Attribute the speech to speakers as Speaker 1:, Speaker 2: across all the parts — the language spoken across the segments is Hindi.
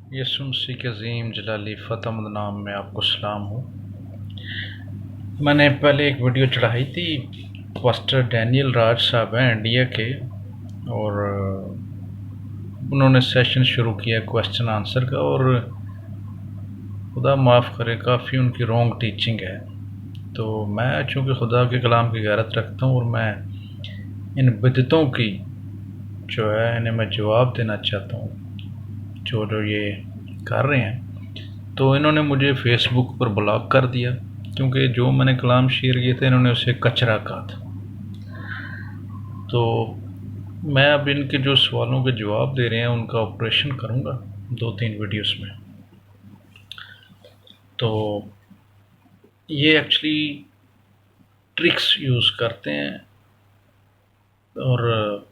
Speaker 1: यसुम सीख अज़ीम जलाली फ़तमद नाम में आपको सलाम हूँ। मैंने पहले एक वीडियो चढ़ाई थी, पास्टर डैनियल राज साहब हैं इंडिया के, और उन्होंने सेशन शुरू किया क्वेश्चन आंसर का, और खुदा माफ़ करे काफ़ी उनकी रॉन्ग टीचिंग है। तो मैं चूँकि खुदा के कलाम की गैरत रखता हूँ और मैं इन बिदतों की जो है इन्हें मैं जवाब देना चाहता हूँ, जो जो ये कर रहे हैं। तो इन्होंने मुझे फेसबुक पर ब्लॉक कर दिया, क्योंकि जो मैंने कलाम शेयर किए थे इन्होंने उसे कचरा कहा था। तो मैं अब इनके जो सवालों के जवाब दे रहे हैं उनका ऑपरेशन करूँगा 2-3 वीडियोस में। तो ये एक्चुअली ट्रिक्स यूज़ करते हैं, और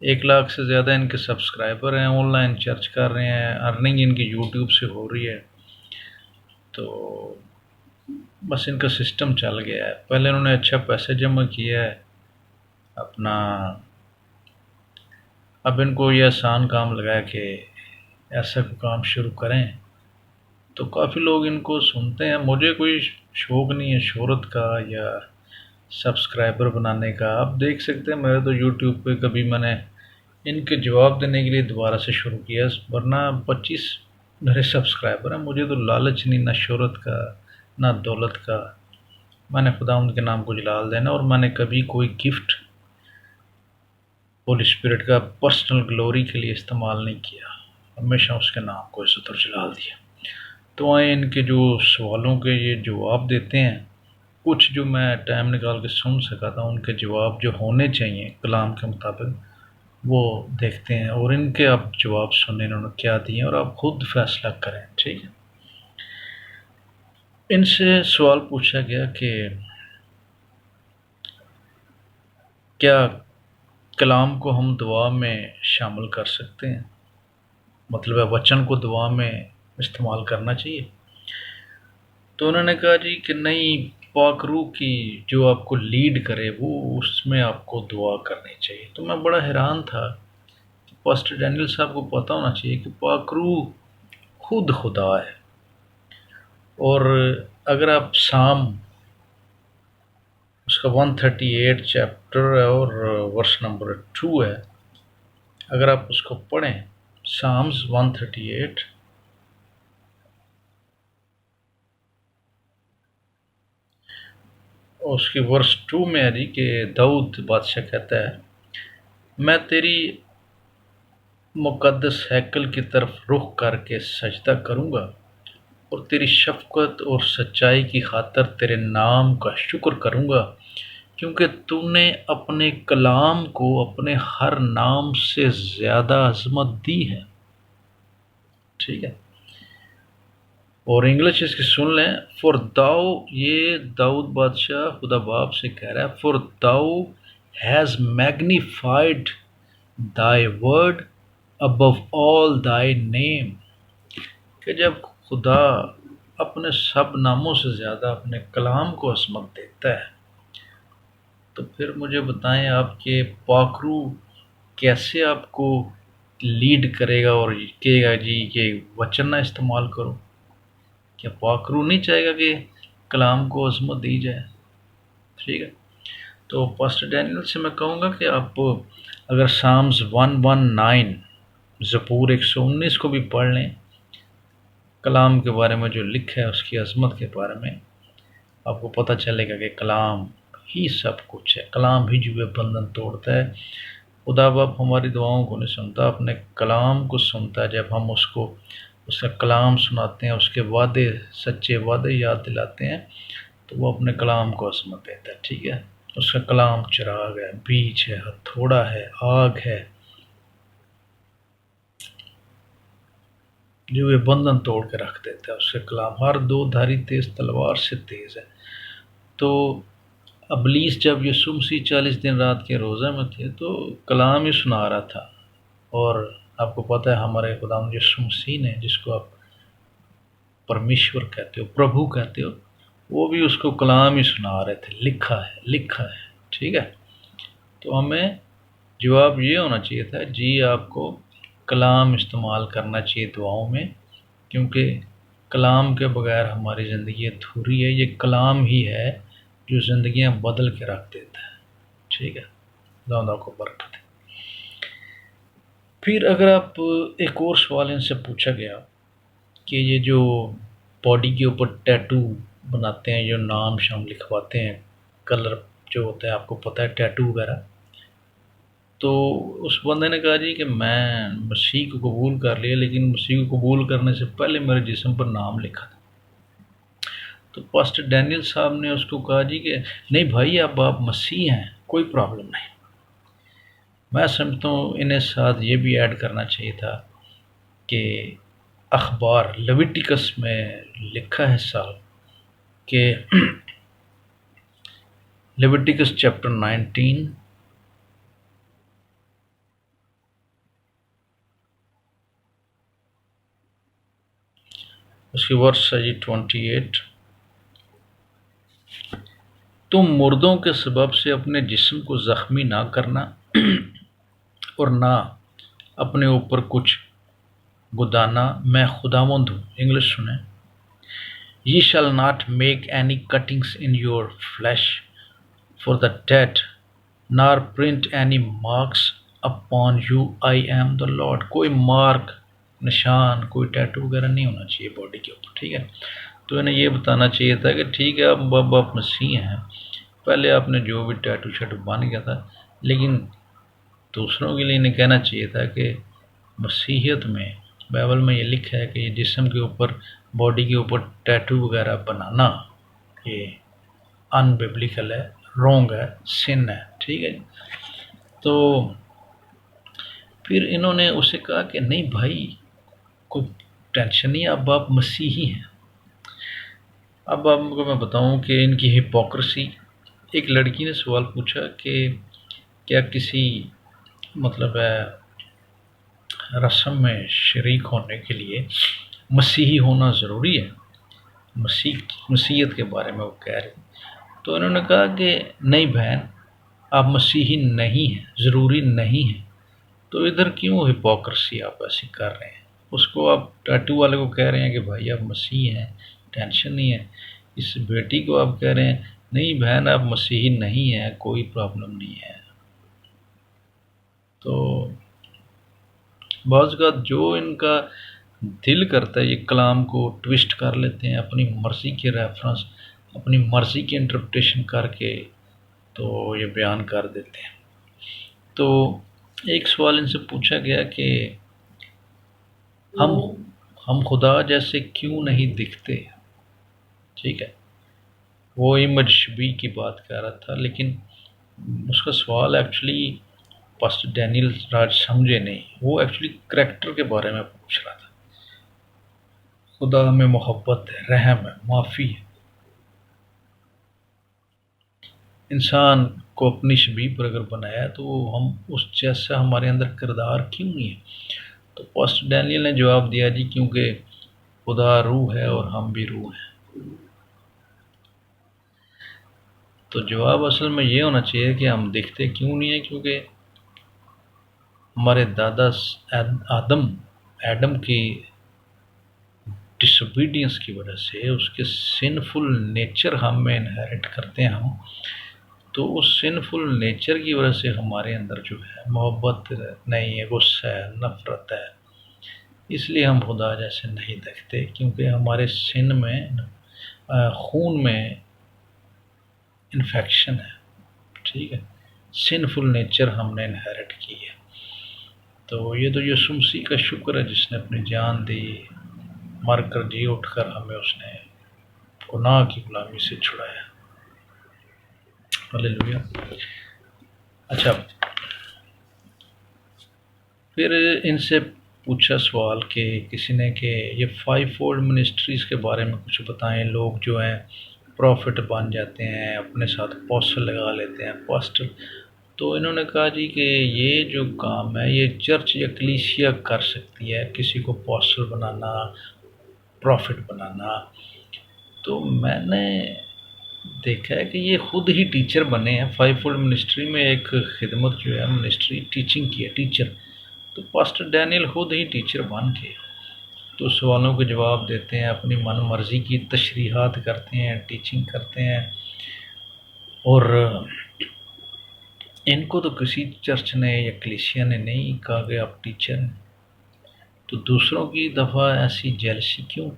Speaker 1: 1 लाख से ज़्यादा इनके सब्सक्राइबर हैं, ऑनलाइन चर्च कर रहे हैं, अर्निंग इनकी यूट्यूब से हो रही है। तो बस इनका सिस्टम चल गया है। पहले इन्होंने अच्छा पैसे जमा किया है अपना, अब इनको ये आसान काम लगा कि ऐसा कोई काम शुरू करें, तो काफ़ी लोग इनको सुनते हैं। मुझे कोई शौक़ नहीं है शोहरत का या सब्सक्राइबर बनाने का। आप देख सकते हैं मेरे तो यूट्यूब पे कभी मैंने इनके जवाब देने के लिए दोबारा से शुरू किया, वरना 25 मेरे सब्सक्राइबर हैं। मुझे तो लालच नहीं, ना शोहरत का ना दौलत का। मैंने खुदा उनके नाम को जलाल देना, और मैंने कभी कोई गिफ्ट होली स्पिरिट का पर्सनल ग्लोरी के लिए इस्तेमाल नहीं किया, हमेशा उसके नाम को इज़्ज़त और जलाल दिया। तो आए इनके जो सवालों के ये जवाब देते हैं, कुछ जो मैं टाइम निकाल के सुन सका था, उनके जवाब जो होने चाहिए कलाम के मुताबिक वो देखते हैं, और इनके आप जवाब सुने इन्होंने क्या दिए, और आप खुद फैसला करें, ठीक है। इनसे सवाल पूछा गया कि क्या कलाम को हम दुआ में शामिल कर सकते हैं, मतलब है वचन को दुआ में इस्तेमाल करना चाहिए। तो उन्होंने कहा जी कि नहीं, पाक रूह की जो आपको लीड करे वो उसमें आपको दुआ करनी चाहिए। तो मैं बड़ा हैरान था, पास्टर डैनियल साहब को पता होना चाहिए कि पाक रूह खुद खुदा है। और अगर आप साम उसका 138 चैप्टर है और वर्स नंबर 2 है, अगर आप उसको पढ़ें, साम्स 138 और उसकी वर्स 2 में है जी कि दाऊद बादशाह कहता है, मैं तेरी मुक़द्दस हैकल की तरफ रुख करके सजदा करूँगा और तेरी शफ़क़त और सच्चाई की खातिर तेरे नाम का शुक्र करूँगा, क्योंकि तूने अपने कलाम को अपने हर नाम से ज़्यादा अज़मत दी है। ठीक है, और इंग्लिश इसकी सुन लें। फॉर दाऊ, ये दाऊद बादशाह खुदा बाप से कह रहा है, for Dau has magnified Dai word above all thy name, कि जब खुदा अपने सब नामों से ज़्यादा अपने कलाम को असमत देता है, तो फिर मुझे बताएं आपके पाकरू कैसे आपको लीड करेगा और कहेगा जी ये वचन ना इस्तेमाल करो। क्या पाकरू नहीं चाहेगा कि कलाम को असमत दी जाए? ठीक है, तो पास्टर डैनियल से मैं कहूँगा कि आप अगर साम्स 119 ज़बूर 119 को भी पढ़ लें, कलाम के बारे में जो लिखा है उसकी अज़मत के बारे में, आपको पता चलेगा कि कलाम ही सब कुछ है। कलाम ही जुए बंधन तोड़ता है। खुदा बाप हमारी दुआओं को नहीं सुनता, अपने कलाम को सुनता है। जब हम उसको उसका कलाम सुनाते हैं, उसके वादे, सच्चे वादे याद दिलाते हैं, तो वो अपने कलाम को अज़मत देता है। ठीक है, उसका कलाम चिराग है, बीज है, हथौड़ा है, आग है, जो ये बंधन तोड़ के रख देता है। उसके कलाम हर दो धारी तेज तलवार से तेज है। तो अबलीस जब यीशु मसीह 40 दिन रात के रोज़े में थे तो कलाम ही सुना रहा था, और आपको पता है हमारे खुदावंद यीशु मसीह ने, जिसको आप परमेश्वर कहते हो, प्रभु कहते हो, वो भी उसको कलाम ही सुना रहे थे, लिखा है, लिखा है। ठीक है, तो हमें जवाब ये होना चाहिए था, जी आपको कलाम इस्तेमाल करना चाहिए दुआओं में, क्योंकि कलाम के बगैर हमारी ज़िंदगी अधूरी है। ये कलाम ही है जो ज़िंदगियां बदल के रख देता है। ठीक है, ज़्यादा को बरकत है। फिर अगर आप, एक और सवाल इनसे पूछा गया कि ये जो बॉडी के ऊपर टैटू बनाते हैं, जो नाम शाम लिखवाते हैं, कलर जो होता है आपको पता है, टैटू वगैरह, तो उस बंदे ने कहा जी कि मैं मसीह को कबूल कर लिया, लेकिन मसीह को कबूल करने से पहले मेरे जिस्म पर नाम लिखा था। तो पास्टर डैनियल साहब ने उसको कहा जी कि नहीं भाई, अब आप मसीह हैं, कोई प्रॉब्लम नहीं। मैं समझता हूँ इन्हें साथ ये भी ऐड करना चाहिए था कि अखबार लेविटिकस में लिखा है साहब कि लेविटिकस चैप्टर 19 उसकी वर्ष है जी 28, तुम मुर्दों के सबब से अपने जिस्म को ज़ख्मी ना करना और ना अपने ऊपर कुछ गुदाना, मैं खुदावंद हूँ। इंग्लिश सुने, Ye shall not make any cuttings in your flesh for the dead, nor print any marks upon you, I am the Lord। कोई मार्क, निशान, कोई टैटू वगैरह नहीं होना चाहिए बॉडी के ऊपर। ठीक है, तो इन्हें ये बताना चाहिए था कि ठीक है, अब आप मसीह हैं, पहले आपने जो भी टैटू शैटू बन गया था, लेकिन दूसरों के लिए इन्हें कहना चाहिए था कि मसीहियत में, बाइबल में ये लिखा है कि जिस्म के ऊपर, बॉडी के ऊपर टैटू वगैरह बनाना ये अनबिब्लिकल है, रॉन्ग है, सिन है। ठीक है, तो फिर इन्होंने उसे कहा कि नहीं भाई, कोई टेंशन नहीं, अब आप मसीही हैं। अब आपको मैं बताऊं कि इनकी हिपोक्रेसी। एक लड़की ने सवाल पूछा कि क्या किसी मतलब है रस्म में शरीक होने के लिए मसीही होना ज़रूरी है? मसीहियत के बारे में वो कह रहे। तो इन्होंने कहा कि नहीं बहन, आप मसीही नहीं हैं, ज़रूरी नहीं है। तो इधर क्यों हिपोक्रेसी आप ऐसी कर रहे हैं? उसको आप टैटू वाले को कह रहे हैं कि भाई आप मसीह हैं, टेंशन नहीं है। इस बेटी को आप कह रहे हैं नहीं बहन, आप मसीही नहीं हैं, कोई प्रॉब्लम नहीं है। तो बाज़ का जो इनका दिल करता है, ये कलाम को ट्विस्ट कर लेते हैं अपनी मर्ज़ी के रेफरेंस, अपनी मर्ज़ी की इंटरप्रिटेशन करके तो ये बयान कर देते हैं। तो एक सवाल इनसे पूछा गया कि हम खुदा जैसे क्यों नहीं दिखते? ठीक है, वो इमेज शबी की बात कर रहा था, लेकिन उसका सवाल एक्चुअली पास्टर डैनियल राज समझे नहीं। वो एक्चुअली करैक्टर के बारे में पूछ रहा था। खुदा हमें मोहब्बत है, रहम है, माफ़ी है। इंसान को अपनी शबी पर अगर बनाया तो हम उस जैसा हमारे अंदर किरदार क्यों नहीं है? तो पास्टर डैनियल ने जवाब दिया जी क्योंकि खुदा रूह है और हम भी रूह हैं। तो जवाब असल में ये होना चाहिए कि हम दिखते क्यों नहीं है, क्योंकि हमारे दादा एडम की डिसोबीडियंस की वजह से, उसके सिनफुल नेचर हम में इनहेरिट करते हैं हम। तो उस सिनफुल नेचर की वजह से हमारे अंदर जो है मोहब्बत नहीं है, गुस्सा है, नफ़रत है। इसलिए हम खुदा जैसे नहीं दिखते, क्योंकि हमारे सिन में, खून में इन्फेक्शन है। ठीक है, सिनफुल नेचर हमने इनहेरिट की है। तो ये तो यीशु मसीह का शुक्र है जिसने अपनी जान दी, मर कर जी उठकर हमें उसने गुनाह की गुलामी से छुड़ाया। हालेलुया। अच्छा, फिर इनसे पूछा सवाल कि किसी ने कि ये 5 फोल्ड मिनिस्ट्रीज़ के बारे में कुछ बताएं। लोग जो हैं प्रॉफिट बन जाते हैं, अपने साथ अपोस्टल लगा लेते हैं, पास्टर। तो इन्होंने कहा जी कि ये जो काम है ये चर्च या कलीसिया कर सकती है, किसी को अपोस्टल बनाना, प्रॉफिट बनाना। तो मैंने देखा है कि ये खुद ही टीचर बने हैं। 5 फोल्ड मिनिस्ट्री में एक खिदमत जो है, मिनिस्ट्री टीचिंग की है, टीचर। तो पास्टर डैनियल खुद ही टीचर बन के तो सवालों के जवाब देते हैं, अपनी मन मर्जी की तशरीहात करते हैं, टीचिंग करते हैं। और इनको तो किसी चर्च ने या कलीसिया ने नहीं कहा कि आप टीचर हैं, तो दूसरों की दफ़ा ऐसी जेलसी क्यों?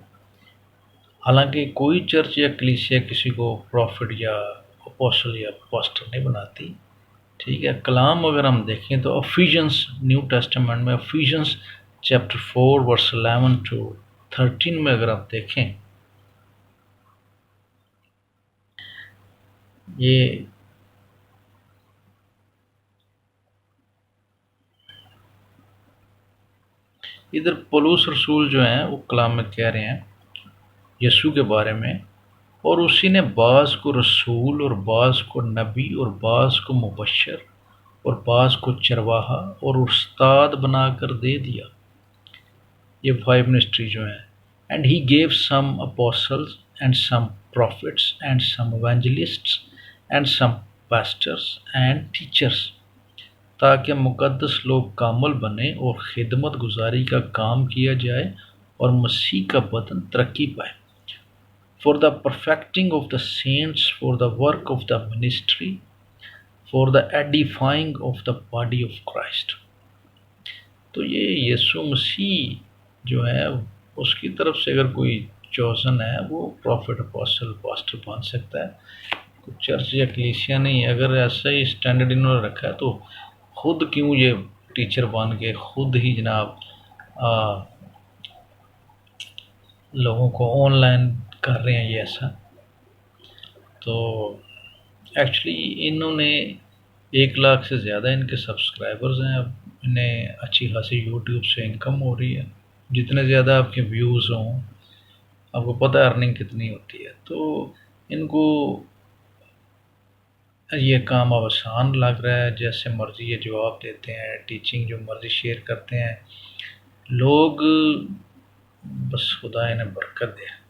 Speaker 1: हालांकि कोई चर्च या कलीसिया किसी को प्रॉफिट या अपोस्टल या पास्टर नहीं बनाती। ठीक है, कलाम अगर हम देखें तो अफिशियंस न्यू टेस्टामेंट में अफिशियंस चैप्टर 4 वर्स 11 टू 13 में अगर आप देखें, ये इधर पौलुस रसूल जो हैं वो कलाम में कह रहे हैं यीशु के बारे में, और उसी ने बाज़ को रसूल और बाज़ को नबी और बाज़ को मुबशर और बाज़ को चरवाहा और उस्ताद बनाकर दे दिया। ये 5 मिनिस्ट्री जो हैं, and he gave some apostles and some prophets and some evangelists and some pastors and teachers, ताकि मुक़द्दस लोग कामिल बने और खिदमत गुजारी का काम किया जाए और मसीह का बदन तरक्की पाए। For the perfecting of the saints, for the work of the ministry, for the edifying of the body of Christ। तो ये यीशु मसीह जो है उसकी तरफ से अगर कोई चॉइसन है वो प्रॉफिट अपोस्टल पास्टर बन सकता है, कोई चर्च या कलीसिया नहीं। अगर ऐसा ही स्टैंडर्ड इन्होंने रखा है तो खुद क्यों ये टीचर बन के खुद ही जनाब लोगों को ऑनलाइन कर रहे हैं ये ऐसा। तो एक्चुअली इन्होंने 1 लाख से ज़्यादा इनके सब्सक्राइबर्स हैं। अब इन्हें अच्छी खासी यूट्यूब से इनकम हो रही है। जितने ज़्यादा आपके व्यूज़ हों, आपको पता है अर्निंग कितनी होती है। तो इनको ये काम अब आसान लग रहा है, जैसे मर्ज़ी ये जवाब देते हैं, टीचिंग जो मर्ज़ी शेयर करते हैं लोग, बस खुदा इन्हें बरकत दे।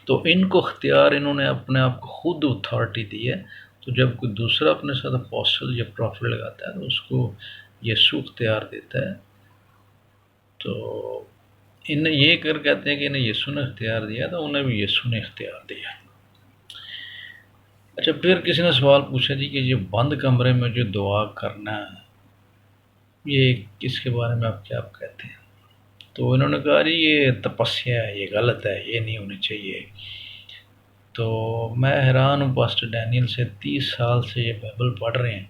Speaker 1: तो इनको अख्तियार इन्होंने अपने आप को खुद अथॉरिटी दी है। तो जब कोई दूसरा अपने साथ अपोस्टल या प्रॉफिट लगाता है तो उसको यीशु अख्तियार देता है। तो इन्हें ये कर कहते हैं कि इन्हें यीशु ने अख्तियार दिया, तो उन्हें भी यीशु ने अख्तियार दिया। अच्छा, फिर किसी ने सवाल पूछा जी कि ये बंद कमरे में जो दुआ करना है ये किसके बारे में आप क्या कहते हैं? तो इन्होंने कहा जी ये तपस्या है, ये गलत है, ये नहीं होनी चाहिए। तो मैं हैरान हूँ पास्टर डैनियल से, 30 साल से ये बाइबल पढ़ रहे हैं।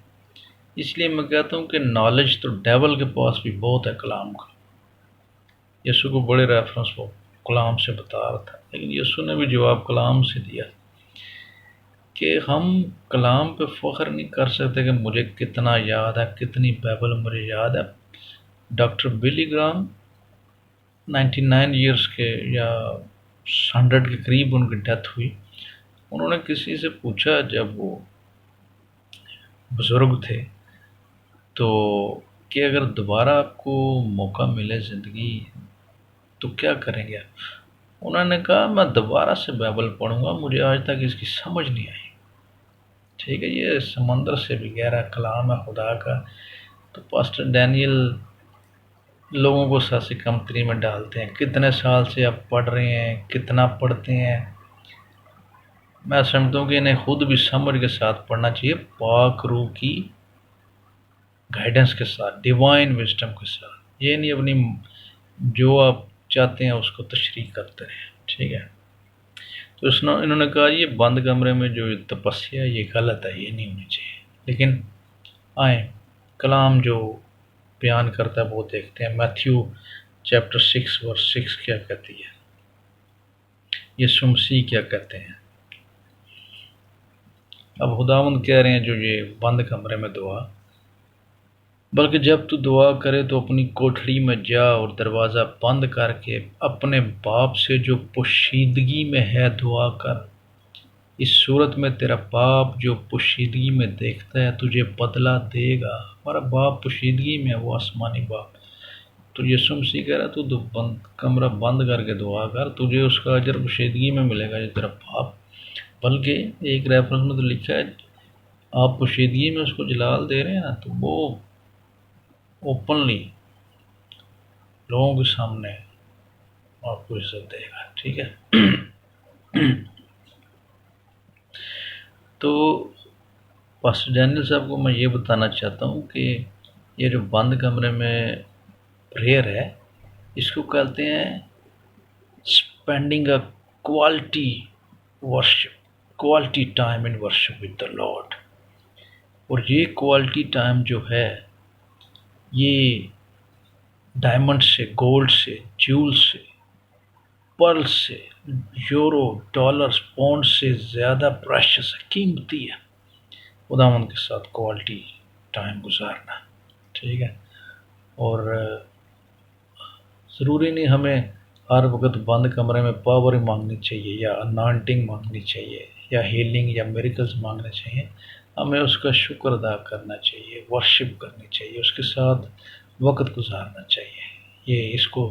Speaker 1: इसलिए मैं कहता हूँ कि नॉलेज तो डेवल के पास भी बहुत है कलाम का। यीशु को बड़े रेफरेंस वो कलाम से बता रहा था, लेकिन यीशु ने भी जवाब कलाम से दिया कि हम कलाम पे फ़ख्र नहीं कर सकते कि मुझे कितना याद है, कितनी बाइबल मुझे याद है। डॉक्टर बिली ग्राम 99 ईयर्स के या 100 के करीब उनकी डेथ हुई। उन्होंने किसी से पूछा, जब वो बुज़ुर्ग थे, तो कि अगर दोबारा आपको मौका मिले ज़िंदगी तो क्या करेंगे आप? उन्होंने कहा मैं दोबारा से बाइबल पढ़ूंगा, मुझे आज तक इसकी समझ नहीं आई। ठीक है, ये समंदर से भी गहरा कलाम है खुदा का। तो पास्टर डैनियल लोगों को सासी कमतरी में डालते हैं। कितने साल से आप पढ़ रहे हैं, कितना पढ़ते हैं? मैं समझता हूँ कि इन्हें खुद भी समझ के साथ पढ़ना चाहिए, पाक रूह की गाइडेंस के साथ, डिवाइन विजडम के साथ। ये नहीं अपनी जो आप चाहते हैं उसको तशरीह करते हैं। ठीक है, तो इन्होंने कहा ये बंद कमरे में जो तपस्या ये गलत है, ये नहीं होनी चाहिए। लेकिन आए कलाम जो बयान करता है वो देखते हैं। मैथ्यू चैप्टर 6 वर्स 6 क्या कहती है, यीशु मसीह क्या कहते हैं। अब खुदावंद कह रहे हैं जो ये बंद कमरे में दुआ, बल्कि जब तू दुआ करे तो अपनी कोठरी में जा और दरवाज़ा बंद करके अपने बाप से जो पोशीदगी में है दुआ कर। इस सूरत में तेरा बाप जो पोशीदगी में देखता है तुझे बदला देगा। हमारा बाप पोशीदगी में है, वो आसमानी बाप। तो यीशु मसीह कह रहा तू बंद कमरा बंद करके दुआ कर, तुझे उसका अजर पोशीदगी में मिलेगा जो तेरा बाप। बल्कि एक रेफरेंस में तो लिखा है आप पोशीदगी में उसको जलाल दे रहे हैं ना, तो वो ओपनली लोगों के सामने आपको इज्जत देगा। ठीक है। तो पास्टर डैनियल साहब को मैं ये बताना चाहता हूँ कि ये जो बंद कमरे में प्रेयर है, इसको कहते हैं spending a quality worship, quality time in worship with the Lord. और ये क्वालिटी टाइम जो है, ये डायमंड से, गोल्ड से, ज्यूल से, पर्ल से, यूरो, डॉलर्स, पाउंड से ज़्यादा प्रेशियस है, कीमती है खुदावंद के साथ क्वालिटी टाइम गुजारना। ठीक है। और ज़रूरी नहीं हमें हर वक्त बंद कमरे में पावर मांगनी चाहिए या अनॉइंटिंग मांगनी चाहिए या हीलिंग या मिरेकल्स मांगने चाहिए। हमें उसका शुक्र अदा करना चाहिए, वर्शिप करनी चाहिए, उसके साथ वक्त गुजारना चाहिए। ये इसको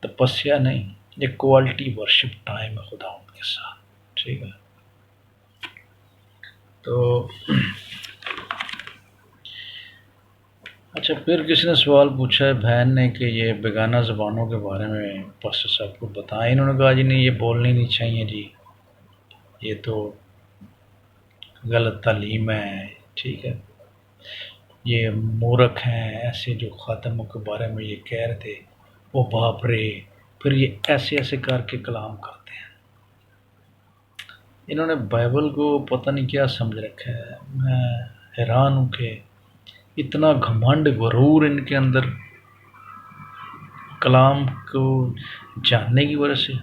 Speaker 1: तपस्या नहीं, ये क्वालिटी वर्शिप टाइम है खुदा उनके साथ। ठीक है। तो अच्छा, फिर किसी ने सवाल पूछा है बहन ने कि ये बेगाना ज़बानों के बारे में पास्टर साहब को बताएं। इन्होंने कहा जी नहीं, ये बोलनी नहीं चाहिए जी, ये तो गलत तालीम है। ठीक है। ये मूर्ख हैं, ऐसे जो ख़ातमों के बारे में ये कह रहे थे, वो बाप रे, फिर ये ऐसे ऐसे करके कलाम करते हैं। इन्होंने बाइबल को पता नहीं क्या समझ रखा है। मैं हैरान हूँ कि इतना घमंड, गरूर इनके अंदर कलाम को जानने की वजह से।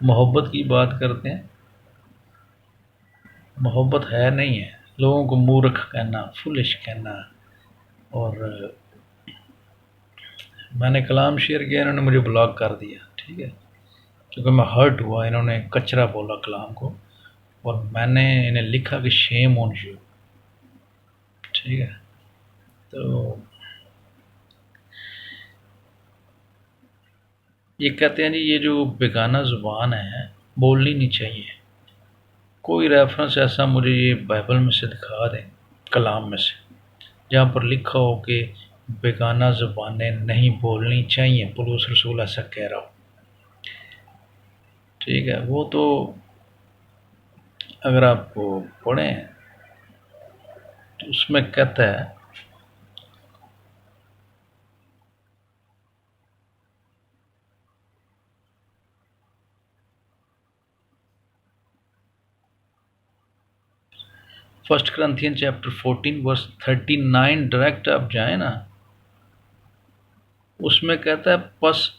Speaker 1: मोहब्बत की बात करते हैं, मोहब्बत है नहीं है, लोगों को मूर्ख कहना, फुलिश कहना। और मैंने कलाम शेयर किया, इन्होंने मुझे ब्लॉक कर दिया। ठीक है। क्योंकि मैं हर्ट हुआ, इन्होंने कचरा बोला कलाम को, और मैंने इन्हें लिखा कि शेम ऑन यू। ठीक है। तो ये कहते हैं जी ये जो बेगाना ज़ुबान है बोलनी नहीं चाहिए। कोई रेफरेंस ऐसा मुझे ये बाइबल में से दिखा दें, कलाम में से, जहाँ पर लिखा हो कि बेगाना ज़ुबानें नहीं बोलनी चाहिए, पौलुस रसूल ऐसा कह रहा हो। ठीक है। वो तो अगर आप पढ़ें तो उसमें कहता है, 1 Corinthians चैप्टर 14 वर्स 39 डायरेक्ट आप जाए ना, उसमें कहता है बस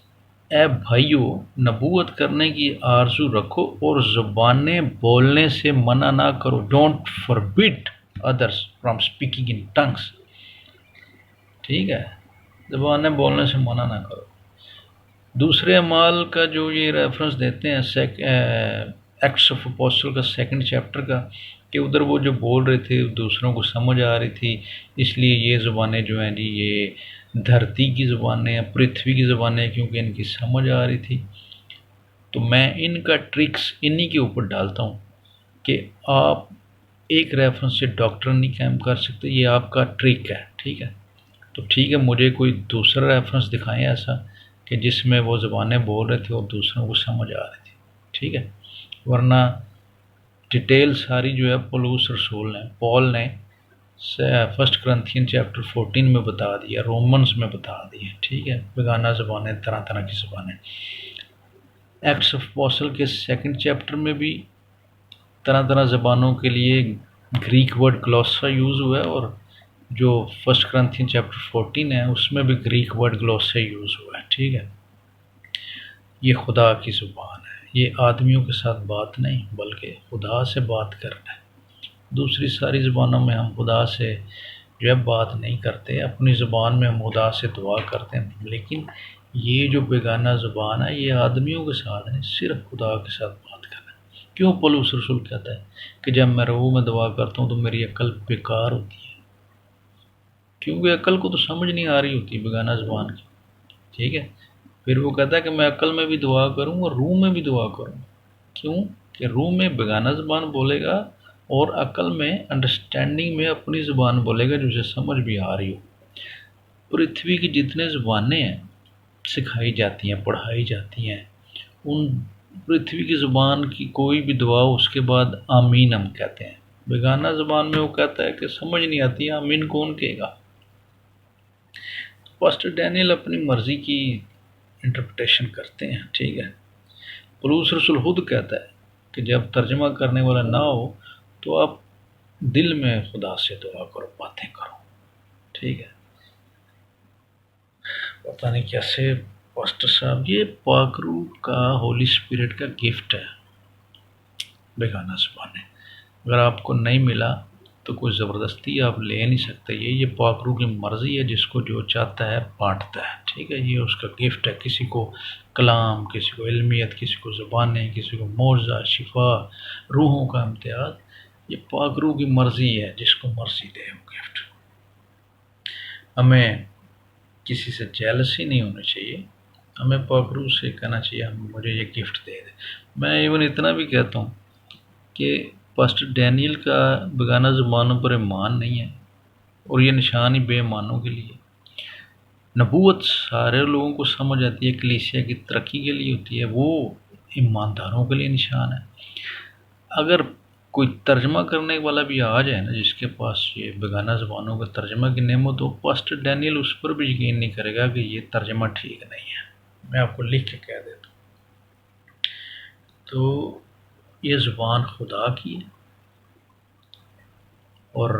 Speaker 1: ए भाइयों, नबूवत करने की आरजू रखो और ज़ुबानें बोलने से मना ना करो। Don't forbid others from speaking in tongues. ठीक है। ज़ुबानें बोलने से मना ना करो। दूसरे अमाल का जो ये रेफरेंस देते हैं, एक्ट्स ऑफ अपोस्टल का 2nd चैप्टर का, कि उधर वो जो बोल रहे थे दूसरों को समझ आ रही थी, इसलिए ये ज़ुबानें जो हैं जी, ये धरती की ज़ुबानें हैं, पृथ्वी की ज़ुबानें हैं, क्योंकि इनकी समझ आ रही थी। तो मैं इनका ट्रिक्स इन्हीं के ऊपर डालता हूँ कि आप एक रेफरेंस से डॉक्टर नहीं कैम कर सकते, ये आपका ट्रिक है। ठीक है। तो ठीक है, मुझे कोई दूसरा रेफरेंस दिखाएं ऐसा कि जिसमें वो ज़ुबानें बोल रहे थे और दूसरों को समझ आ रही थी। ठीक है। वरना डिटेल सारी जो है पौलुस रसूल ने, पॉल ने 1 Corinthians चैप्टर 14 में बता दिया, रोमन्स में बता दिया। ठीक है। बेगाना ज़ुबानें, तरह तरह की ज़ुबानें। एक्ट्स ऑफ अपोस्टल के 2nd चैप्टर में भी तरह तरह ज़बानों के लिए ग्रीक वर्ड ग्लोसा यूज़ हुआ है, और जो 1 Corinthians चैप्टर 14 है उसमें भी ग्रीक वर्ड ग्लोसा यूज़ हुआ है। ठीक है। ये खुदा की ज़ुबान है, ये आदमियों के साथ बात नहीं बल्कि खुदा से बात करना है। दूसरी सारी ज़ुबानों में हम खुदा से जो है बात नहीं करते, अपनी ज़ुबान में हम खुदा से दुआ करते हैं, लेकिन ये जो बेगाना ज़ुबान है ये आदमियों के साथ नहीं, सिर्फ खुदा के साथ बात करना है। क्यों पौलुस रसूल कहता है कि जब मैं रूह में दुआ करता हूँ तो मेरी अक्ल बेकार होती है, क्योंकि अक्ल को तो समझ नहीं आ रही होती बेगाना ज़ुबान की। ठीक है। फिर वो कहता है कि मैं अक्ल में भी दुआ करूँ और रूह में भी दुआ करूँ। क्यों? कि रूह में बेगाना ज़ुबान बोलेगा और अक्ल में, अंडरस्टैंडिंग में अपनी ज़ुबान बोलेगा जो उसे समझ भी आ रही हो। पृथ्वी की जितने ज़ुबानें हैं सिखाई जाती हैं, पढ़ाई जाती हैं, उन पृथ्वी की ज़ुबान की कोई भी दुआ उसके बाद आमीन हम कहते हैं। बेगाना ज़ुबान में वो कहता है कि समझ नहीं आती, आमीन कौन कहेगा। पास्टर डैनियल अपनी मर्ज़ी की इंटरप्रिटेशन करते हैं, ठीक है। पौलुस रसूल खुद कहता है कि जब तर्जमा करने वाला ना हो तो आप दिल में खुदा से दुआ करो, बातें करो, ठीक है। पता नहीं कैसे पास्टर साहब, ये पाकरू का होली स्पिरिट का गिफ्ट है बेगाना ज़ुबानें। अगर आपको नहीं मिला तो कोई ज़बरदस्ती आप ले नहीं सकते। ये पाकरू की मर्ज़ी है, जिसको जो चाहता है बांटता है, ठीक है। ये उसका गिफ्ट है। किसी को कलाम, किसी को इल्मियत, किसी को ज़बानें, किसी को मोर्जा, शिफा, रूहों का इम्तियाज़। ये पाकरू की मर्ज़ी है, जिसको मर्ज़ी दे वो गिफ्ट। हमें किसी से जेलसी नहीं होनी चाहिए। हमें पाकरू से कहना चाहिए हम मुझे ये गिफ्ट दे दे। मैं इवन इतना भी कहता हूँ कि पास्टर डैनियल का बेगाना ज़ुबानों पर ईमान नहीं है, और ये निशान ही बेईमानों के लिए। नबूवत सारे लोगों को समझ आती है, कलीसिया की तरक्की के लिए होती है, वो ईमानदारों के लिए निशान है। अगर कोई तर्जमा करने वाला भी आ जाए ना, जिसके पास ये बेगाना ज़ुबानों का तर्जमा की नेमत हो, पास्टर डैनियल उस पर भी यकीन नहीं करेगा कि ये तर्जमा ठीक नहीं है। मैं आपको लिख के कह देता हूँ। तो ये ज़ुबान खुदा की है, और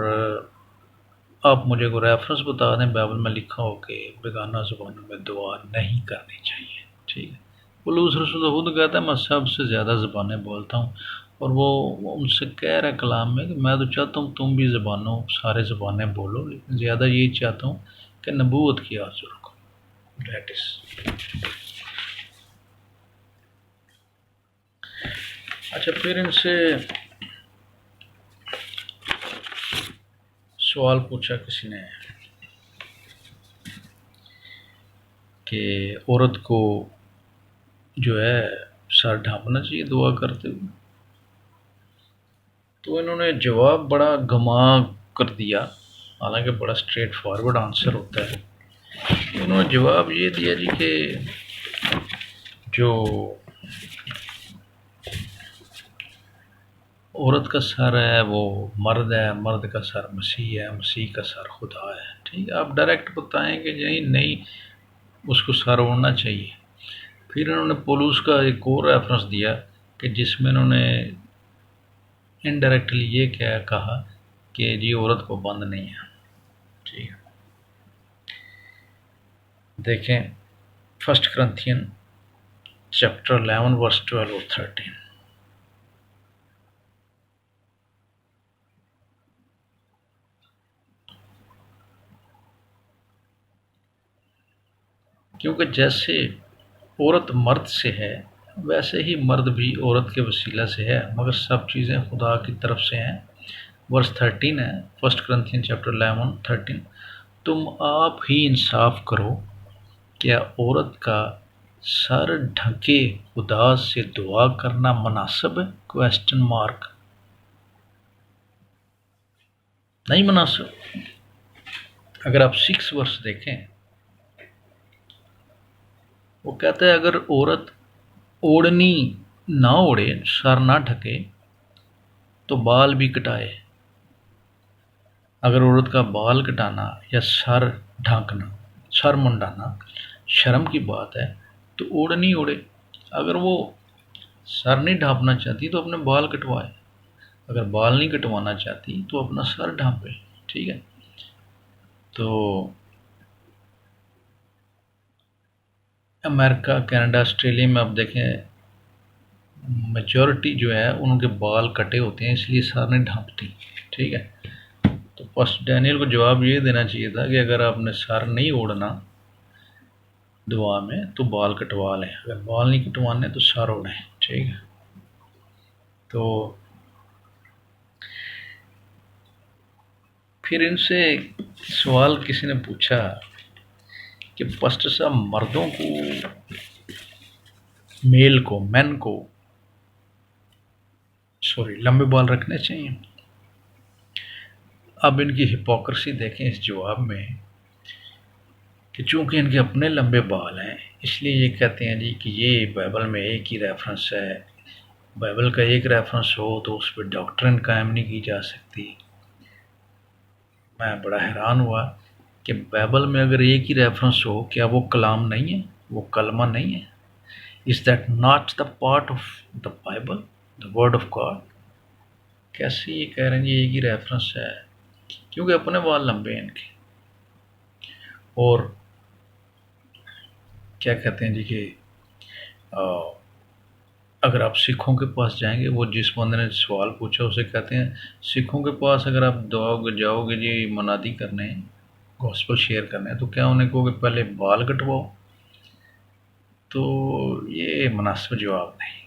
Speaker 1: आप मुझे को रेफरेंस बता दें बाइबल में लिखा हो कि बेगाना ज़ुबानों में दुआ नहीं करनी चाहिए, ठीक है। पौलुस रसूल खुद कहता है मैं सबसे ज़्यादा ज़बानें बोलता हूँ, और वो उनसे कह रहा है कलाम में कि मैं तो चाहता हूँ तुम भी ज़बानों सारे ज़बानें बोलो, लेकिन ज़्यादा यही चाहता हूँ कि नबूवत की आरज़ू रखो। That is. अच्छा, फिर इनसे सवाल पूछा किसी ने कि औरत को जो है सर ढांपना चाहिए दुआ करते हुए। तो इन्होंने जवाब बड़ा घुमा कर दिया, हालांकि बड़ा स्ट्रेट फॉरवर्ड आंसर होता है। इन्होंने जवाब ये दिया जी कि जो औरत का सर है वो मर्द है, मर्द का सर मसीह है, मसीह का सर खुदा है, ठीक है। आप डायरेक्ट बताएं कि नहीं नहीं उसको सर ओढ़ना चाहिए। फिर इन्होंने पौलुस का एक और रेफरेंस दिया कि जिसमें इन्होंने इनडायरेक्टली ये क्या कहा कि जी औरत को बंद नहीं है, ठीक है। देखें फर्स्ट करंथियन चैप्टर 11 वर्स 12 और 13। क्योंकि जैसे औरत मर्द से है, वैसे ही मर्द भी औरत के वसीला से है, मगर सब चीज़ें खुदा की तरफ से हैं। वर्स 13 है, फर्स्ट करंथियन चैप्टर 11 13। तुम आप ही इंसाफ करो, क्या औरत का सर ढके खुदा से दुआ करना मुनासिब है? Question mark. नहीं मुनासिब। अगर आप 6 वर्ष देखें, वो कहता है अगर औरत ओढ़नी ना ओढ़े, सर ना ढके, तो बाल भी कटाए। अगर औरत का बाल कटाना या सर ढांकना, सर मुंडाना शर्म की बात है, तो ओढ़नी ओढ़े। अगर वो सर नहीं ढांपना चाहती तो अपने बाल कटवाए। अगर बाल नहीं कटवाना चाहती तो अपना सर ढांपे, ठीक है। तो अमेरिका, कनाडा, ऑस्ट्रेलिया में आप देखें मेजॉरिटी जो है उनके बाल कटे होते हैं, इसलिए सर नहीं ढांपती, ठीक है। तो फर्स्ट डैनियल को जवाब ये देना चाहिए था कि अगर आपने सर नहीं ओढ़ना दुआ में तो बाल कटवा लें, अगर बाल नहीं कटवाने तो सर ओढ़ें, ठीक है। तो फिर इनसे सवाल किसी ने पूछा कि पास्टर साहब मर्दों को, मेल को, मैन को लंबे बाल रखने चाहिए। अब इनकी हिपोक्रेसी देखें इस जवाब में कि चूंकि इनके अपने लंबे बाल हैं इसलिए ये कहते हैं जी कि ये बाइबल में एक ही रेफरेंस है। बाइबल का एक रेफरेंस हो तो उस पर डॉक्ट्रिन कायम नहीं की जा सकती। मैं बड़ा हैरान हुआ कि बाइबल में अगर एक ही रेफरेंस हो, क्या वो कलाम नहीं है, वो कलमा नहीं है? Is that not the part of the Bible, the word of God? कैसे ये कह रहे हैं ये एक ही रेफरेंस है? क्योंकि अपने बाल लंबे हैं इनके। और क्या कहते हैं जी कि अगर आप सिखों के पास जाएंगे, वो जिस बंदे ने सवाल पूछा उसे कहते हैं सिखों के पास अगर आप जाओगे जी मनादी करने, गॉस्पेल शेयर करने, तो क्या उन्हें कहोगे पहले बाल कटवाओ? तो ये मुनासिब जवाब नहीं।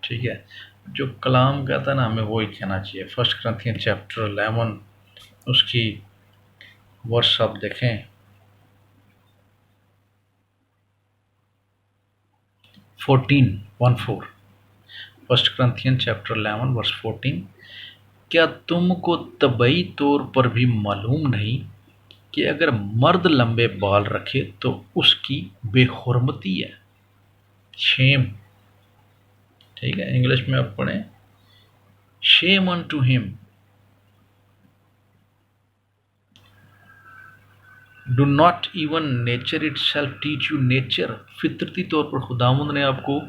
Speaker 1: ठीक है, जो कलाम कहता है ना हमें वही कहना चाहिए। 1 Corinthians चैप्टर 11 उसकी वर्ष आप देखें 14 1 Corinthians चैप्टर 11 वर्स 14, क्या तुमको तबई तौर पर भी मालूम नहीं कि अगर मर्द लंबे बाल रखे तो उसकी बेहुरमती है, शेम। ठीक है, इंग्लिश में आप पढ़ें, shame unto him, do not even nature itself teach you nature. फितरती तौर पर खुदावंद ने आपको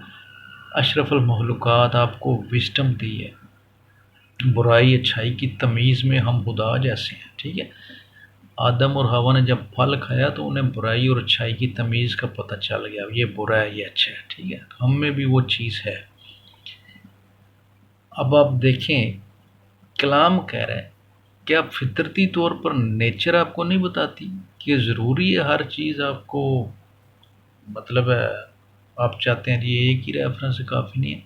Speaker 1: अशरफुल मखलूक़ात, आपको विस्डम दी है। बुराई अच्छाई की तमीज़ में हम खुदा जैसे हैं। ठीक है, आदम और हवा ने जब फल खाया तो उन्हें बुराई और अच्छाई की तमीज़ का पता चल गया, ये बुरा है ये अच्छा है। ठीक है, तो हम में भी वो चीज़ है। अब आप देखें, कलाम कह रहा है कि आप फितरती तौर पर नेचर आपको नहीं बताती कि ज़रूरी है हर चीज़ आपको, मतलब है आप चाहते हैं ये एक ही रेफरेंस से काफ़ी नहीं है।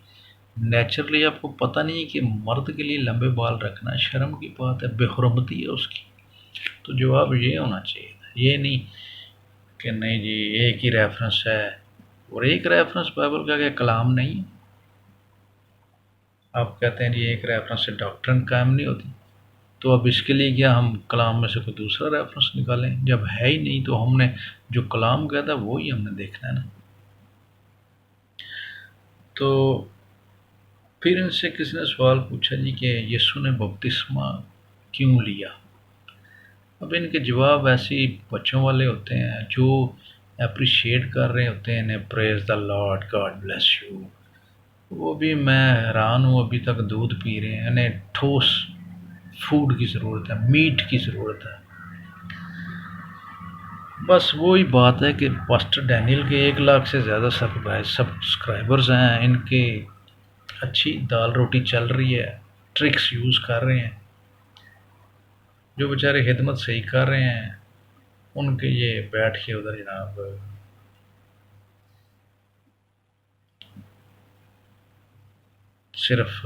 Speaker 1: नेचुरली आपको पता नहीं है कि मर्द के लिए लंबे बाल रखना शर्म की बात है, बेहुरमती है उसकी। तो जवाब ये होना चाहिए था, ये नहीं कि नहीं जी एक ही रेफरेंस है। और एक रेफरेंस बाइबल का क्या कलाम नहीं है? आप कहते हैं जी एक रेफरेंस से डॉक्ट्रिन कायम नहीं होती, तो अब इसके लिए क्या हम कलाम में से कोई दूसरा रेफरेंस निकालें? जब है ही नहीं तो हमने जो कलाम कहता है वो ही हमने देखना है ना। तो फिर इनसे किसी ने सवाल पूछा जी कि यीशु ने बपतिस्मा क्यों लिया? अब इनके जवाब ऐसे ही बच्चों वाले होते हैं जो अप्रिशिएट कर रहे होते हैं इन्हें, praise the Lord, God bless you. वो भी मैं हैरान हूँ, अभी तक दूध पी रहे हैं। इन्हें ठोस फूड की ज़रूरत है, मीट की ज़रूरत है। बस वही बात है कि पास्टर डैनियल के 1 लाख से ज़्यादा सब्सक्राइबर्स हैं, इनके अच्छी दाल रोटी चल रही है, ट्रिक्स यूज़ कर रहे हैं। जो बेचारे खिदमत सही कर रहे हैं उनके ये बैठ के उधर जनाब सिर्फ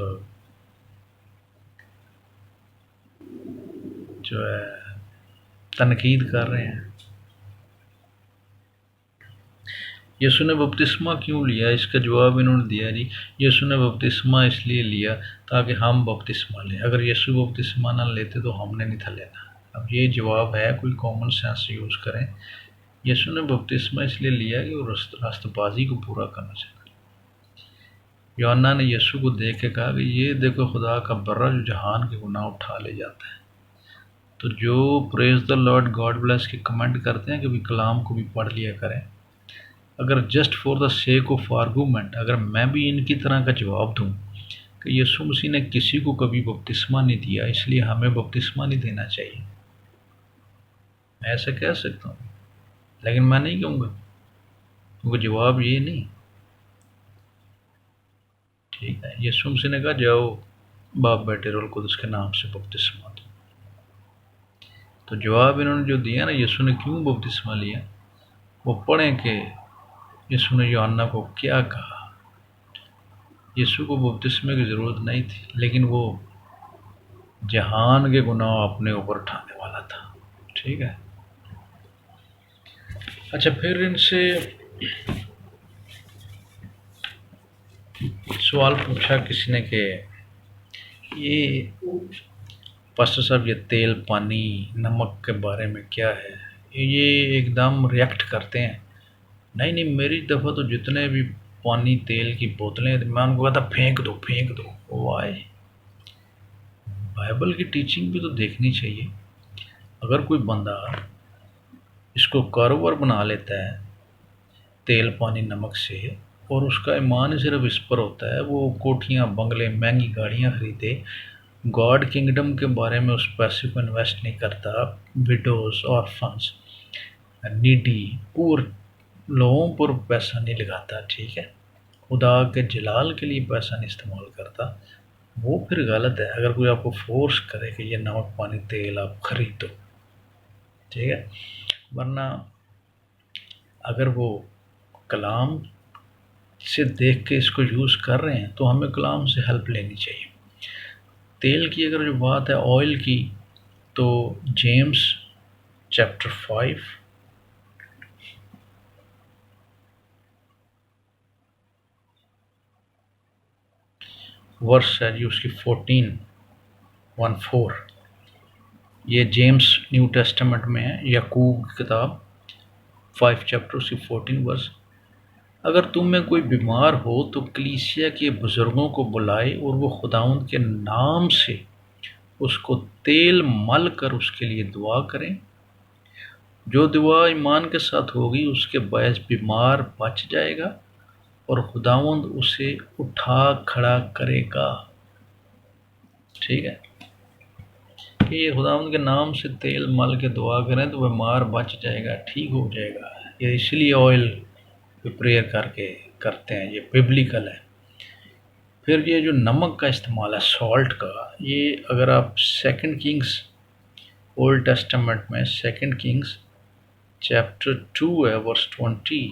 Speaker 1: जो है तनकीद कर रहे हैं। यीशु ने बपतिस्मा क्यों लिया? इसका जवाब इन्होंने दिया जी, यीशु ने बपतिस्मा इसलिए लिया ताकि हम बपतिस्मा लें। अगर यीशु बपतिस्मा ना लेते तो हमने नहीं था लेना। अब ये जवाब है, कोई कॉमन सेंस यूज़ करें। यीशु ने बपतिस्मा इसलिए लिया कि वो रास्तबाजी को पूरा करना चाहता। यूहन्ना ने यीशु को देख के कहा कि ये देखो खुदा का बर्रा जो जहान के गुनाह उठा ले जाता है। तो जो praise the Lord, God bless के कमेंट करते हैं कि भी कलाम को भी पढ़ लिया करें, अगर just for the sake of argument अगर मैं भी इनकी तरह का जवाब दूं कि यीशु मसीह ने किसी को कभी बपतिस्मा नहीं दिया इसलिए हमें बपतिस्मा नहीं देना चाहिए, मैं ऐसा कह सकता हूँ, लेकिन मैं नहीं कहूँगा क्योंकि जवाब ये नहीं। ठीक है, यीशु मसीह ने कहा जाओ बाप बेटे रोल कुदस के नाम से बपतिस्मा दो। तो जवाब इन्होंने जो दिया ना, यीशु ने क्यों बपतिस्मा लिया, वो पढ़ें कि यीशु ने यूहन्ना को क्या कहा। यीशु को बपतिस्मे की ज़रूरत नहीं थी, लेकिन वो जहान के गुनाह अपने ऊपर उठाने वाला था। ठीक है, अच्छा फिर इनसे सवाल पूछा किसी ने कि ये पास्टर साहब ये तेल पानी नमक के बारे में क्या है? ये एकदम रिएक्ट करते हैं, नहीं नहीं मेरी दफ़ा तो जितने भी पानी तेल की बोतलें थी, मैं उनको कहता फेंक दो फेंक दो। वाई, बाइबल की टीचिंग भी तो देखनी चाहिए। अगर कोई बंदा इसको कारोबार बना लेता है तेल पानी नमक से, और उसका ईमान सिर्फ इस पर होता है, वो कोठियाँ बंगले महंगी गाड़ियाँ खरीदे, गॉड किंगडम के बारे में उस पैसे को इन्वेस्ट नहीं करता, विडोज ऑर्फन्स नीडी पुअर लोगों पर पैसा नहीं लगाता, ठीक है, खुदा के जलाल के लिए पैसा नहीं इस्तेमाल करता, वो फिर गलत है। अगर कोई आपको फोर्स करे कि ये नमक पानी तेल आप खरीदो, ठीक है, वरना अगर वो कलाम से देख के इसको यूज़ कर रहे हैं तो हमें कलाम से हेल्प लेनी चाहिए। तेल की अगर जो बात है ऑयल की, तो जेम्स चैप्टर 5 वर्स है जी उसकी 14 ये जेम्स न्यू टेस्टामेंट में है, याकूब की किताब 5 चैप्टर उसकी 14 वर्स। अगर तुम में कोई बीमार हो तो कलीसिया के बुजुर्गों को बुलाए और वो खुदावंद के नाम से उसको तेल मल कर उसके लिए दुआ करें। जो दुआ ईमान के साथ होगी उसके बायस बीमार बच जाएगा और खुदावंद उसे उठा खड़ा करेगा। ठीक है, कि ये खुदावंद के नाम से तेल मल के दुआ करें तो बीमार बच जाएगा, ठीक हो जाएगा। ये इसलिए ऑयल पे प्रेयर करके करते हैं, ये बिब्लिकल है। फिर ये जो नमक का इस्तेमाल है सॉल्ट का, ये अगर आप सेकंड किंग्स ओल्ड टेस्टामेंट में सेकंड किंग्स चैप्टर 2 है वर्स 20,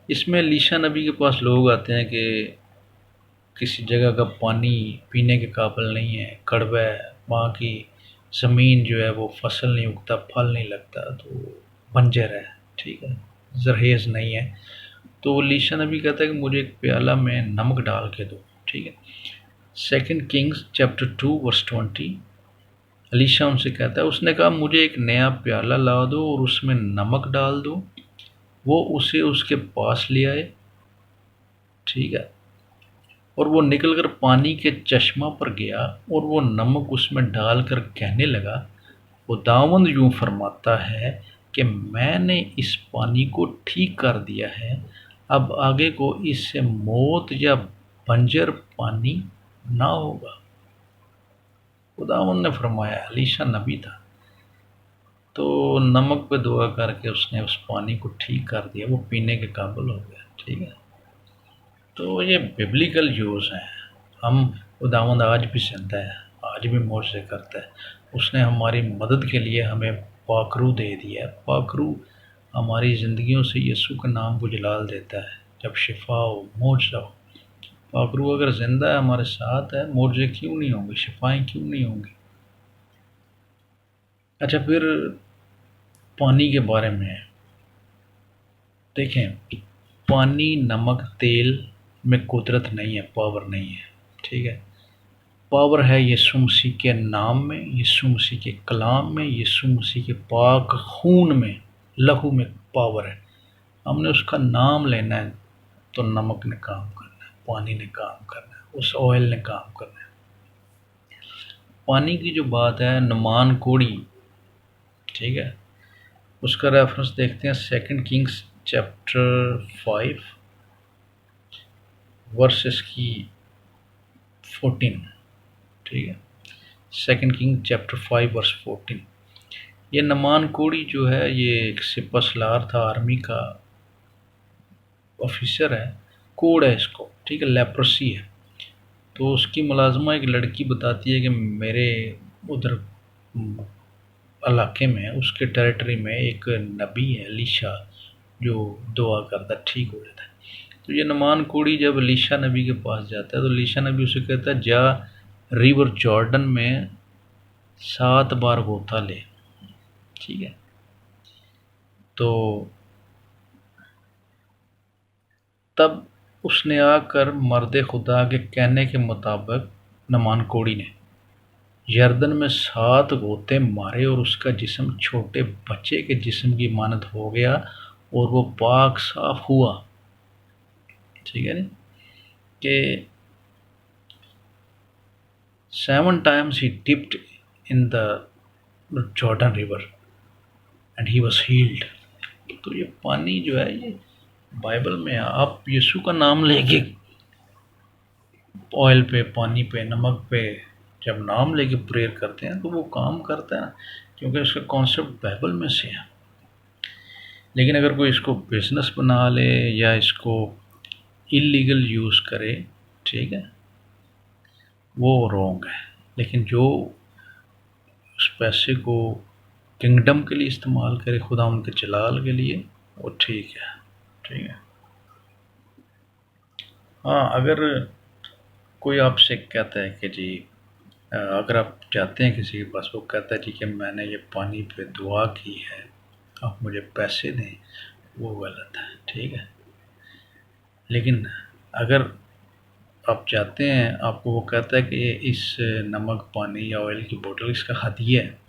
Speaker 1: इसमें लीशा नबी के पास लोग आते हैं कि किसी जगह का पानी पीने के काबिल नहीं है, कड़वा है, वहाँ की ज़मीन जो है वो फसल नहीं उगता, फल नहीं लगता, तो बंजर है, ठीक है, जरहेज़ नहीं है। तो लीशा नबी कहता है कि मुझे एक प्याला में नमक डाल के दो, ठीक है। Second Kings chapter 2 verse 20, Elisha उनसे कहता है, उसने कहा मुझे एक नया प्याला ला दो और उसमें नमक डाल दो। वो उसे उसके पास ले आए, ठीक है, और वो निकलकर पानी के चश्मा पर गया और वो नमक उसमें डालकर कहने लगा, खुदावंद यूं फरमाता है कि मैंने इस पानी को ठीक कर दिया है, अब आगे को इससे मौत या बंजर पानी ना होगा। खुदावंद ने फरमाया, अलीशा नबी था, तो नमक पे दुआ करके उसने उस पानी को ठीक कर दिया, वो पीने के काबिल हो गया, ठीक है। तो ये बिब्लिकल यूज़ हैं। हम खुदावंद आज भी जिंदा है, आज भी मौजज़े करता है। उसने हमारी मदद के लिए हमें पाखरू दे दिया है। पाखरू हमारी ज़िंदगियों से यीशु के नाम को जलाल देता है, जब शिफा हो, मौजज़ा हो। पाखरू अगर ज़िंदा है, हमारे साथ है, मौजज़े क्यों नहीं होंगे, शिफाएँ क्यों नहीं होंगी। अच्छा, फिर पानी के बारे में देखें, पानी नमक तेल में कुदरत नहीं है, पावर नहीं है, ठीक है। पावर है यीशु मसीह के नाम में, यीशु मसीह के कलाम में, यीशु मसीह के पाक खून में, लहू में पावर है। हमने उसका नाम लेना है तो नमक ने काम करना है, पानी ने काम करना है, उस ऑयल ने काम करना है। पानी की जो बात है नुमान कोड़ी, ठीक है, उसका रेफरेंस देखते हैं सेकंड किंग्स चैप्टर 5 वर्सेस की 14, ठीक है। Second king chapter 5 verse 14। ये नमान कोड़ी जो है ये एक सिपा सलार था, आर्मी का ऑफिसर है, कोड है इसको, ठीक है, लेप्रोसी है। तो उसकी मुलाजमा एक लड़की बताती है कि मेरे उधर इलाके में, उसके टेरिटरी में एक नबी है अलीशा, जो दुआ करता ठीक हो जाता है। तो ये नमान कोड़ी जब अलीशा नबी के पास जाता है तो अलीशा नबी उसे कहता है, जा रिवर जॉर्डन में 7 बार गोता ले, ठीक है। तो तब उसने आकर मर्द खुदा के कहने के मुताबिक, नमान कोड़ी ने यरदन में 7 गोते मारे और उसका जिस्म छोटे बच्चे के जिस्म की मानद हो गया और वो पाक साफ हुआ। ठीक है नी कि 7 times he dipped in the Jordan river and he was healed. तो ये पानी जो है ये बाइबल में आप यीशु का नाम लेके ऑयल पे, पानी पे, नमक पे जब नाम लेके प्रेयर करते हैं तो वो काम करता है ना, क्योंकि उसका कॉन्सेप्ट बाइबल में से है। लेकिन अगर कोई इसको बिजनेस बना ले या इसको इलीगल यूज़ करे, ठीक है, वो रॉन्ग है। लेकिन जो उस पैसे को किंगडम के लिए इस्तेमाल करे, खुदा उनके जलाल के लिए, वो ठीक है। ठीक है। हाँ, अगर कोई आपसे कहता है कि जी अगर आप जाते हैं किसी के पास, वो कहता है जी कि मैंने ये पानी पे दुआ की है, आप मुझे पैसे दें, वो गलत है। ठीक है। लेकिन अगर आप जाते हैं, आपको वो कहता है कि ये इस नमक, पानी या ऑयल की बोतल इसका हदिया है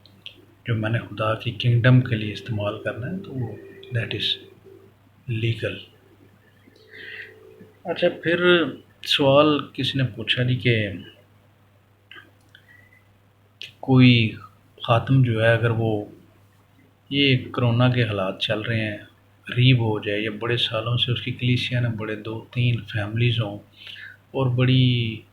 Speaker 1: जो मैंने खुदा की किंगडम के लिए इस्तेमाल करना है, तो वो दैट इज़ लीगल। अच्छा, फिर सवाल किसी ने पूछा जी कि कोई ख़ात्म जो है, अगर वो ये कोरोना के हालात चल रहे हैं, गरीब हो जाए या बड़े सालों से उसकी कलीसिया ने बड़े 2-3 फैमिलीज़ हों और बड़ी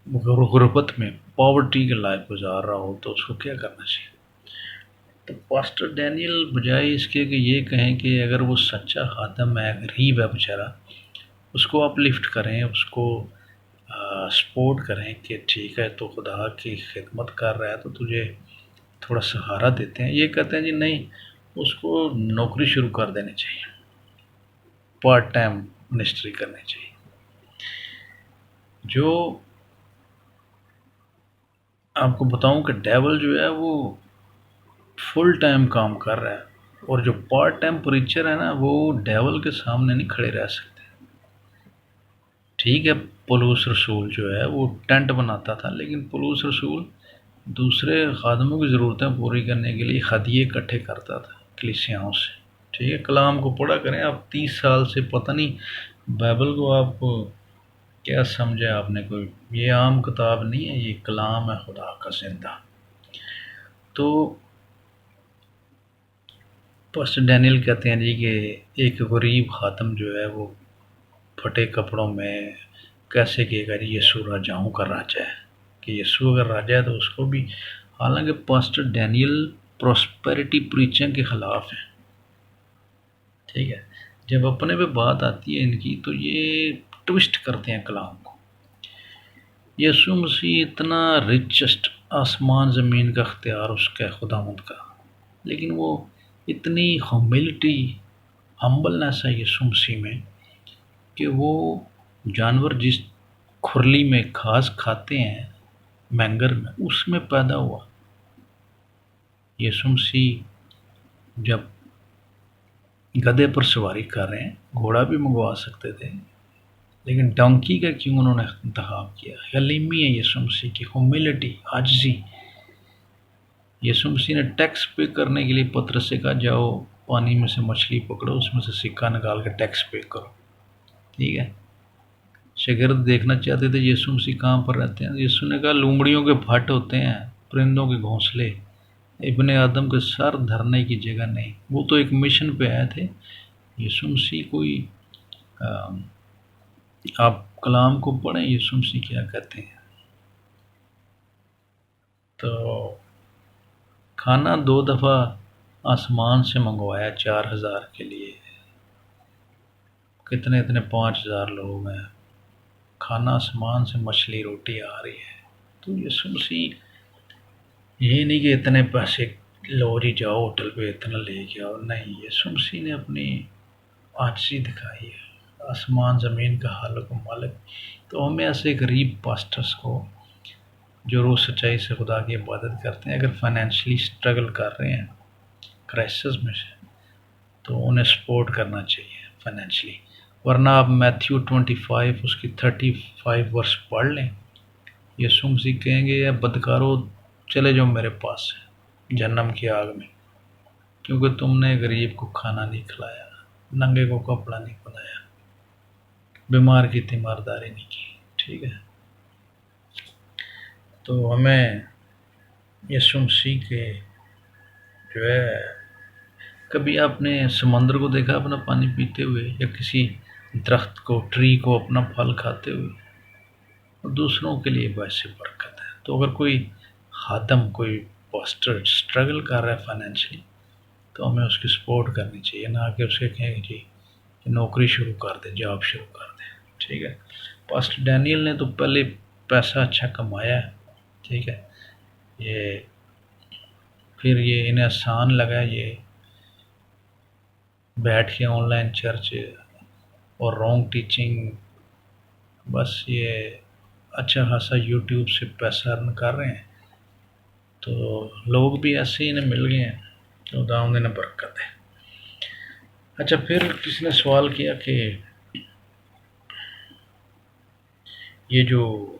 Speaker 1: गुर्बत में, पॉवर्टी की लाइफ गुजार रहा हो, तो उसको क्या करना चाहिए? तो पास्टर डैनियल बजाय इसके कि ये कहें कि अगर वो सच्चा खातम है, गरीब है बेचारा, उसको आप लिफ्ट करें, उसको सपोर्ट करें कि ठीक है, तो खुदा की खिदमत कर रहा है तो तुझे थोड़ा सहारा देते हैं। ये कहते हैं जी नहीं, उसको नौकरी शुरू कर देनी चाहिए, पार्ट टाइम मिनिस्ट्री करनी चाहिए। जो आपको बताऊं कि डेवल जो है वो फुल टाइम काम कर रहा है, और जो पार्ट टाइम प्रीचर है ना, वो डेवल के सामने नहीं खड़े रह सकते। ठीक है, पौलुस रसूल जो है वो टेंट बनाता था, लेकिन पौलुस रसूल दूसरे खादमों की ज़रूरतें पूरी करने के लिए हदिये इकट्ठे करता था कलीसियाओं से। ठीक है, कलाम को पढ़ा करें आप। 30 साल से पता नहीं बाइबल को आपको क्या समझा आपने, कोई ये आम किताब नहीं है, ये कलाम है खुदा का जिंदा। तो पास्टर डैनियल कहते हैं जी कि एक गरीब खातम जो है वो फटे कपड़ों में कैसे कहेगा जी यीशु राजाओं का राजा है, कि यीशु अगर राजा है तो उसको भी। हालांकि पास्टर डैनियल प्रॉस्पेरिटी प्रीचिंग के ख़िलाफ़ है। ठीक है, जब अपने पे बात आती है इनकी तो ये ट्विस्ट करते हैं कलाम को। यीशु मसीह इतना रिचेस्ट, आसमान ज़मीन का अख्तियार उसका है, खुदावंद का, लेकिन वो इतनी ह्यूमिलिटी, हम्बलनेस है यीशु मसीह में कि वो जानवर जिस खुरली में घास खाते हैं, मैंगर में, उसमें पैदा हुआ। यीशु मसीह जब गधे पर सवारी कर रहे हैं, घोड़ा भी मंगवा सकते थे, लेकिन डोंकी का क्यों उन्होंने इंतखाब किया? हलीमी है यीशु मसीह की, ह्यूमिलिटी, आजिज़ी। यीशु मसीह ने टैक्स पे करने के लिए पतरस से कहा, जाओ पानी में से मछली पकड़ो, उसमें से सिक्का निकाल के टैक्स पे करो। ठीक है, शागिर्द देखना चाहते थे यीशु मसीह कहाँ पर रहते हैं। यीशु ने कहा, लूमड़ियों के भट्ट होते हैं, परिंदों के घोंसले, इब्ने आदम के सर धरने की जगह नहीं। वो तो एक मिशन पे आए थे। यीशु मसीह कोई आप कलाम को पढ़ें, यीशु मसीह क्या कहते हैं। तो खाना 2 दफ़ा आसमान से मंगवाया 4000 के लिए, कितने इतने 5000 लोग हैं, खाना आसमान से, मछली रोटी आ रही है। तो यीशु मसीह ये नहीं कि इतने पैसे लो जी, जाओ होटल पे इतना लेके आओ, नहीं। यीशु मसीह ने अपनी आजिज़ी दिखाई है, आसमान ज़मीन का हालक मालिक। तो हमें ऐसे गरीब पास्टर्स को जो रोज़ सच्चाई से खुदा की इबादत करते हैं, अगर फाइनेंशियली स्ट्रगल कर रहे हैं क्राइसिस में से, तो उन्हें सपोर्ट करना चाहिए फाइनेंशियली। वरना आप मैथ्यू 25 उसकी 35 वर्ष पढ़ लें, यीशु मसीह कहेंगे, या बदकारो चले जाओ मेरे पास से जहन्नम की आग में, क्योंकि तुमने गरीब को खाना नहीं खिलाया, नंगे को कपड़ा नहीं पहनाया, बीमार की तीमारदारी नहीं की। ठीक है, तो हमें यीशु मसीह के जो है, कभी आपने समंदर को देखा अपना पानी पीते हुए, या किसी दरख्त को, ट्री को अपना फल खाते हुए? और दूसरों के लिए वैसे बरकत है। तो अगर कोई खादम, कोई पास्टर स्ट्रगल कर रहा है फाइनेंशियली, तो हमें उसकी सपोर्ट करनी चाहिए, ना कि उसके कहें जी कि नौकरी शुरू कर दे, जॉब शुरू कर दे। ठीक है, पास्टर डैनियल ने तो पहले पैसा अच्छा कमाया है। ठीक है, ये फिर ये इन्हें आसान लगा ये बैठ के ऑनलाइन चर्च और रॉन्ग टीचिंग, बस ये अच्छा खासा यूट्यूब से पैसा अर्न कर रहे हैं, तो लोग भी ऐसे ही इन्हें मिल गए हैं, तो दाऊद ने बरकत है। अच्छा, फिर किसी ने सवाल किया कि ये जो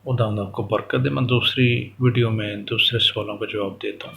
Speaker 1: खुदा आपको बरकत दे। मैं दूसरी वीडियो में दूसरे सवालों का जवाब देता हूँ।